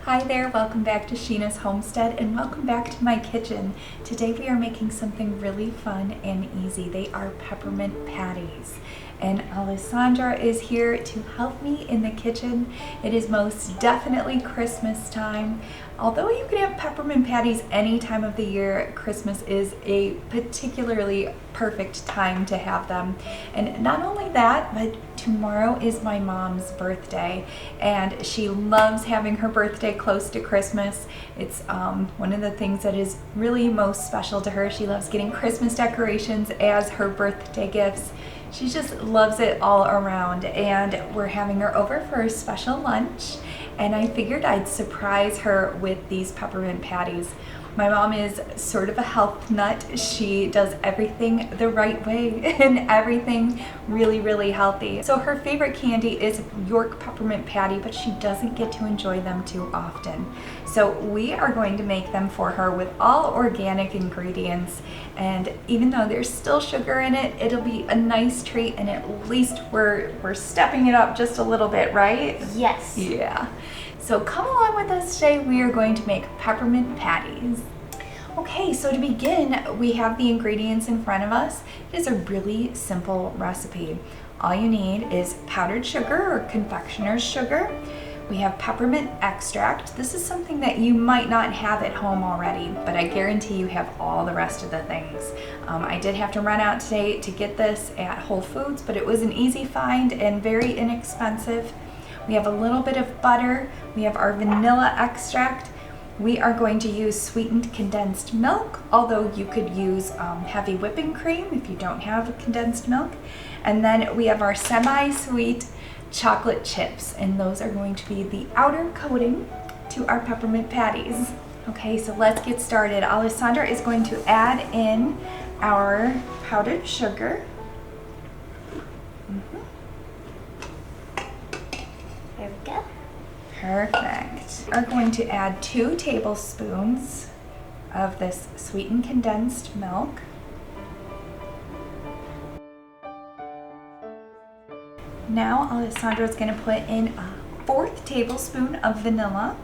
Hi there, welcome back to Sheena's Homestead and welcome back to my kitchen. Today we are making something really fun and easy. They are peppermint patties. And Alessandra is here to help me in the kitchen. It is most definitely Christmas time. Although you can have peppermint patties any time of the year, Christmas is a particularly perfect time to have them. And not only that, but tomorrow is my mom's birthday and she loves having her birthday close to Christmas. It's one of the things that is really most special to her. She loves getting Christmas decorations as her birthday gifts. She just loves it all around, and we're having her over for a special lunch, and I figured I'd surprise her with these peppermint patties. My mom is sort of a health nut. She does everything the right way and everything really healthy. So her favorite candy is York peppermint patty, but she doesn't get to enjoy them too often. So we are going to make them for her with all organic ingredients, and even though there's still sugar in it, it'll be a nice treat, and at least we're stepping it up just a little bit, right? Yes. Yeah. So come along with us today. We are going to make peppermint patties. Okay, so to begin, we have the ingredients in front of us. It is a really simple recipe. All you need is powdered sugar or confectioner's sugar. We have peppermint extract. This is something that you might not have at home already, but I guarantee you have all the rest of the things. I did have to run out today to get this at Whole Foods, but it was an easy find and very inexpensive. We have a little bit of butter. We have our vanilla extract. We are going to use sweetened condensed milk, although you could use heavy whipping cream if you don't have condensed milk. And then we have our semi-sweet chocolate chips, and those are going to be the outer coating to our peppermint patties. Okay, so let's get started. Alessandra is going to add in our powdered sugar. There we go. Perfect. We're going to add 2 tablespoons of this sweetened condensed milk. Now Alessandra is going to put in a 4th tablespoon of vanilla.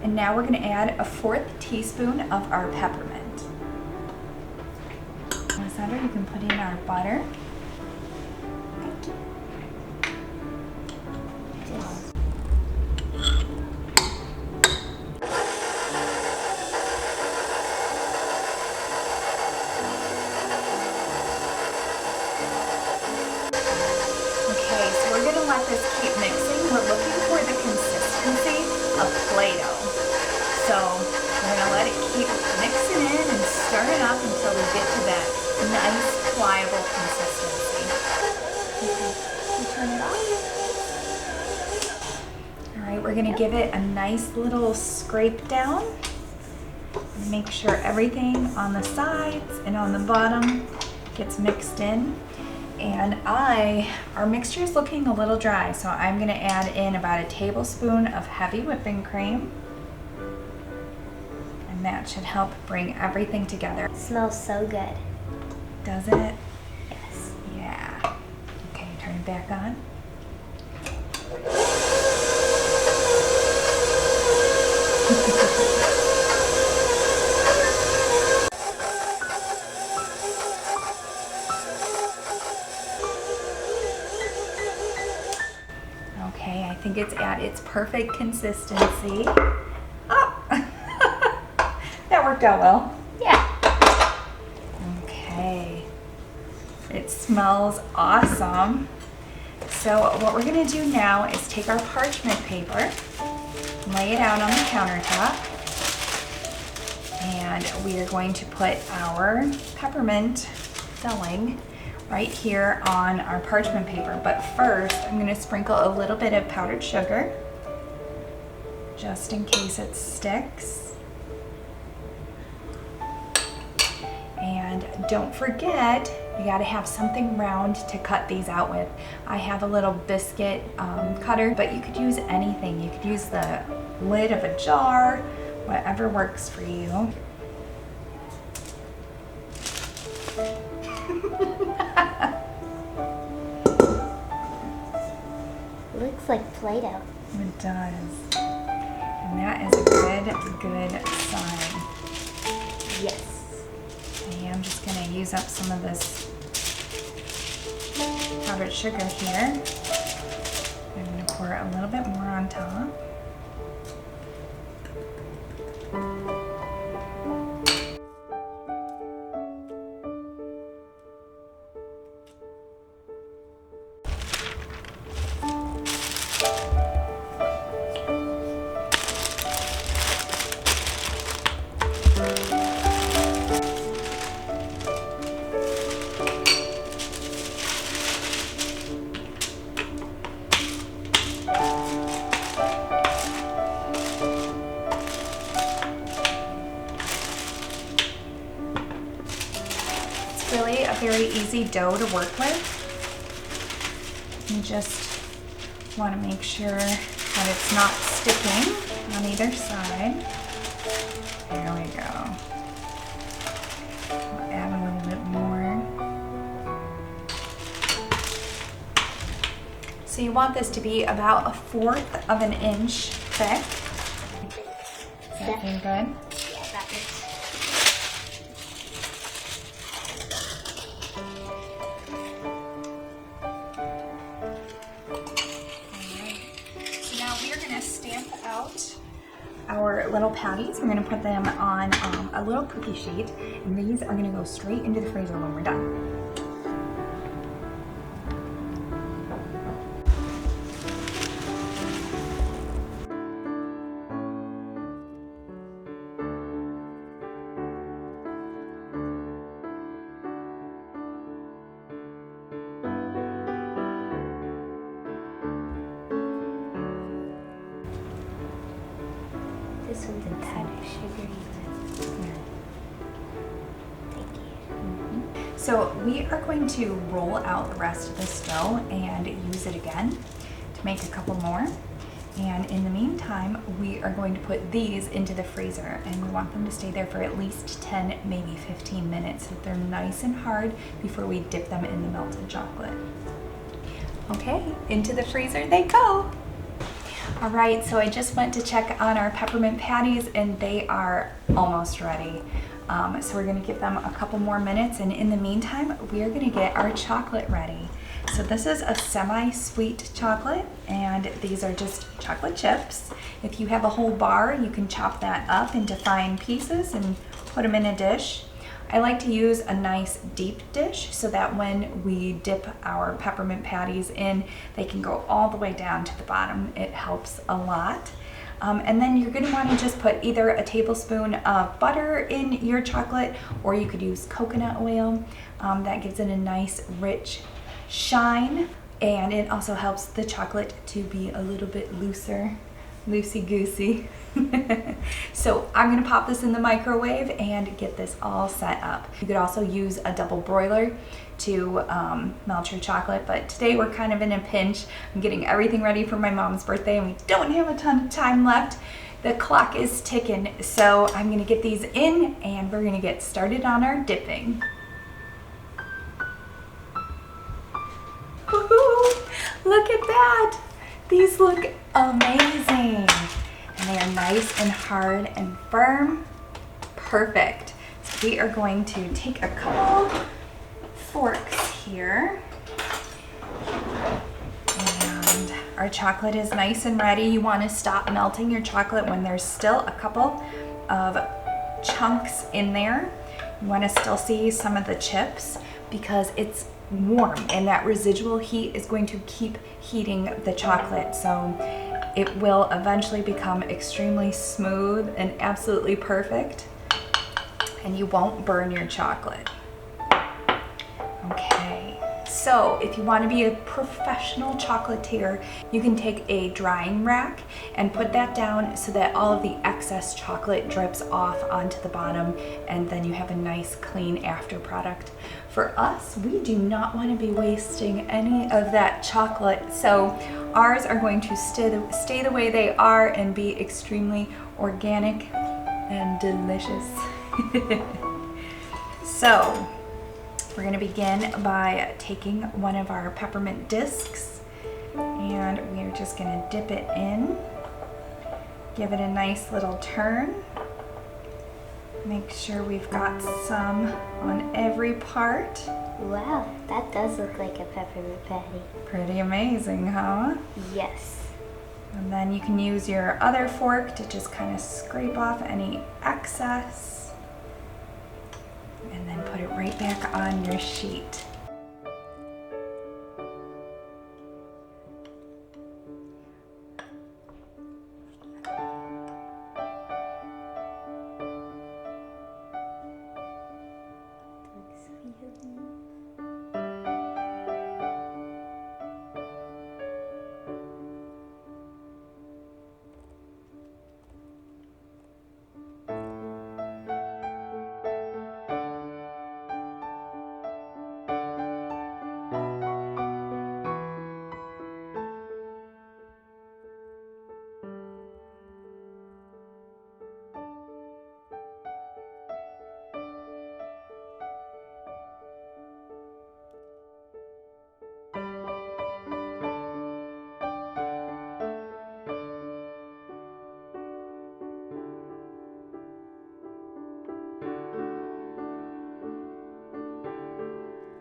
And now we're going to add a 4th teaspoon of our peppermint. Alessandra, you can put in our butter. Let this keep mixing. We're looking for the consistency of Play-Doh. So we're going to let it keep mixing in and stirring up until we get to that nice, pliable consistency. Okay, turn it off. All right, we're going to give it a nice little scrape down. Make sure everything on the sides and on the bottom gets mixed in. And our mixture is looking a little dry, so I'm going to add in about a tablespoon of heavy whipping cream. And that should help bring everything together. It smells so good. Does it? Yes. Yeah. Okay, turn it back on. Okay, I think it's at its perfect consistency. Oh, that worked out well. Yeah. Okay, it smells awesome. So what we're gonna do now is take our parchment paper, lay it out on the countertop, and we are going to put our peppermint filling right here on our parchment paper. But first, I'm going to sprinkle a little bit of powdered sugar, just in case it sticks. And don't forget, you got to have something round to cut these out with. I have a little biscuit cutter, but you could use anything. You could use the lid of a jar, whatever works for you. Looks like Play-Doh. It does. And that is a good sign. Yes. Okay, I'm just gonna use up some of this powdered sugar here. I'm gonna pour a little bit more on top. Really a very easy dough to work with. You just want to make sure that it's not sticking on either side. There we go. We'll add a little bit more. So you want this to be about 1/4 of an inch thick. Does that feel good? Yeah, that is. Stamp out our little patties. We're going to put them on a little cookie sheet, and these are going to go straight into the freezer when we're done. This one's a tad sugary. Thank you. So we are going to roll out the rest of this dough and use it again to make a couple more. And in the meantime, we are going to put these into the freezer, and we want them to stay there for at least 10, maybe 15 minutes so that they're nice and hard before we dip them in the melted chocolate. Okay, into the freezer they go. All right, so I just went to check on our peppermint patties, and they are almost ready. So we're gonna give them a couple more minutes, and in the meantime, we are gonna get our chocolate ready. So this is a semi-sweet chocolate, and these are just chocolate chips. If you have a whole bar, you can chop that up into fine pieces and put them in a dish. I like to use a nice deep dish so that when we dip our peppermint patties in, they can go all the way down to the bottom. It helps a lot. And then you're gonna wanna just put either a tablespoon of butter in your chocolate, or you could use coconut oil. That gives it a nice, rich shine, and it also helps the chocolate to be a little bit looser, loosey-goosey. So I'm gonna pop this in the microwave and get this all set up. You could also use a double broiler to melt your chocolate, but today we're kind of in a pinch. I'm getting everything ready for my mom's birthday, and we don't have a ton of time left. The clock is ticking, so I'm gonna get these in and we're gonna get started on our dipping. Woohoo! Look at that! These look amazing. And they are nice and hard and firm. Perfect. So we are going to take a couple forks here. And our chocolate is nice and ready. You want to stop melting your chocolate when there's still a couple of chunks in there. You want to still see some of the chips because it's warm, and that residual heat is going to keep heating the chocolate, so it will eventually become extremely smooth and absolutely perfect, and you won't burn your chocolate. Okay, so if you want to be a professional chocolatier, you can take a drying rack and put that down so that all of the excess chocolate drips off onto the bottom, and then you have a nice clean after product. For us, we do not want to be wasting any of that chocolate, so ours are going to stay the way they are and be extremely organic and delicious. So we're going to begin by taking one of our peppermint discs And we're just gonna dip it in, give it a nice little turn. Make sure we've got some on every part. Wow, that does look like a peppermint patty. Pretty amazing, huh? Yes. And then you can use your other fork to just kind of scrape off any excess. And then put it right back on your sheet.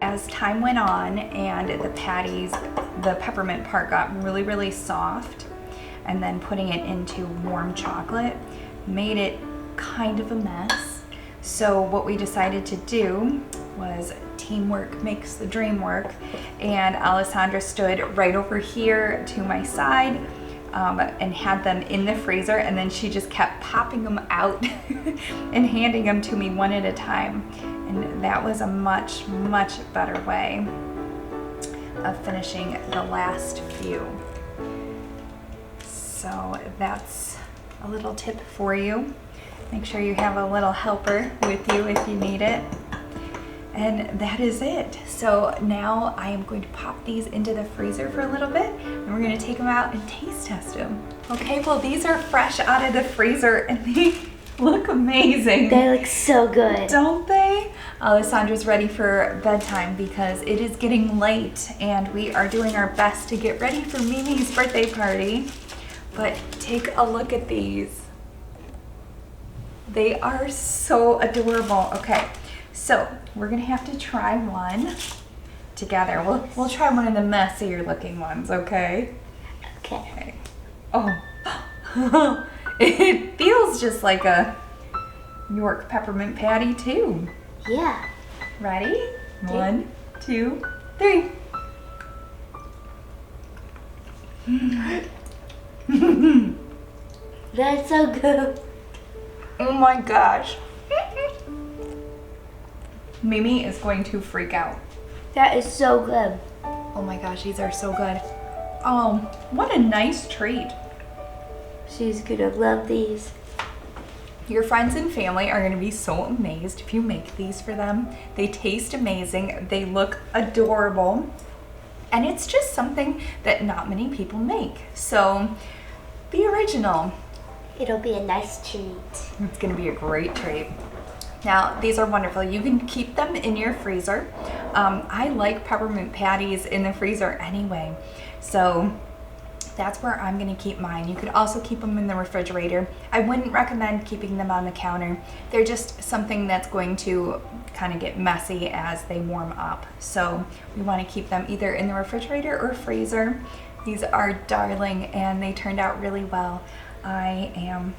As time went on and the patties, the peppermint part got really, really soft, and then putting it into warm chocolate made it kind of a mess. So what we decided to do was teamwork makes the dream work, and Alessandra stood right over here to my side and had them in the freezer, and then she just kept popping them out and handing them to me one at a time. And that was a much, much better way of finishing the last few. So that's a little tip for you. Make sure you have a little helper with you if you need it. And that is it. So now I am going to pop these into the freezer for a little bit, and we're going to take them out and taste test them. Okay, well these are fresh out of the freezer and they look amazing. They look so good. Don't they? Alessandra's ready for bedtime because it is getting late and we are doing our best to get ready for Mimi's birthday party. But take a look at these. They are so adorable. Okay, so we're gonna have to try one together. We'll try one of the messier looking ones, okay? Okay. Oh, it feels just like a York peppermint patty too. Yeah. Ready? 1, 2, 3. That's so good. Oh my gosh. Mimi is going to freak out. That is so good. Oh my gosh, these are so good. What a nice treat. She's gonna love these. Your friends and family are gonna be so amazed if you make these for them. They taste amazing, they look adorable, and it's just something that not many people make. So be original. It'll be a nice treat. It's gonna be a great treat. Now, these are wonderful. You can keep them in your freezer. I like peppermint patties in the freezer anyway, so that's where I'm gonna keep mine. You could also keep them in the refrigerator. I wouldn't recommend keeping them on the counter. They're just something that's going to kind of get messy as they warm up. So we wanna keep them either in the refrigerator or freezer. These are darling and they turned out really well. I am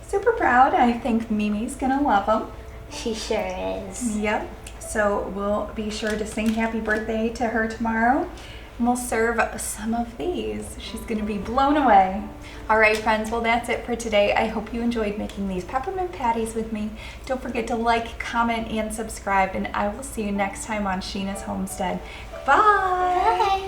super proud. I think Mimi's gonna love them. She sure is. Yep. So we'll be sure to sing happy birthday to her tomorrow. And we'll serve some of these. She's gonna be blown away. All right, friends, well, that's it for today. I hope you enjoyed making these peppermint patties with me. Don't forget to like, comment, and subscribe, and I will see you next time on Sheena's Homestead. Bye. Bye.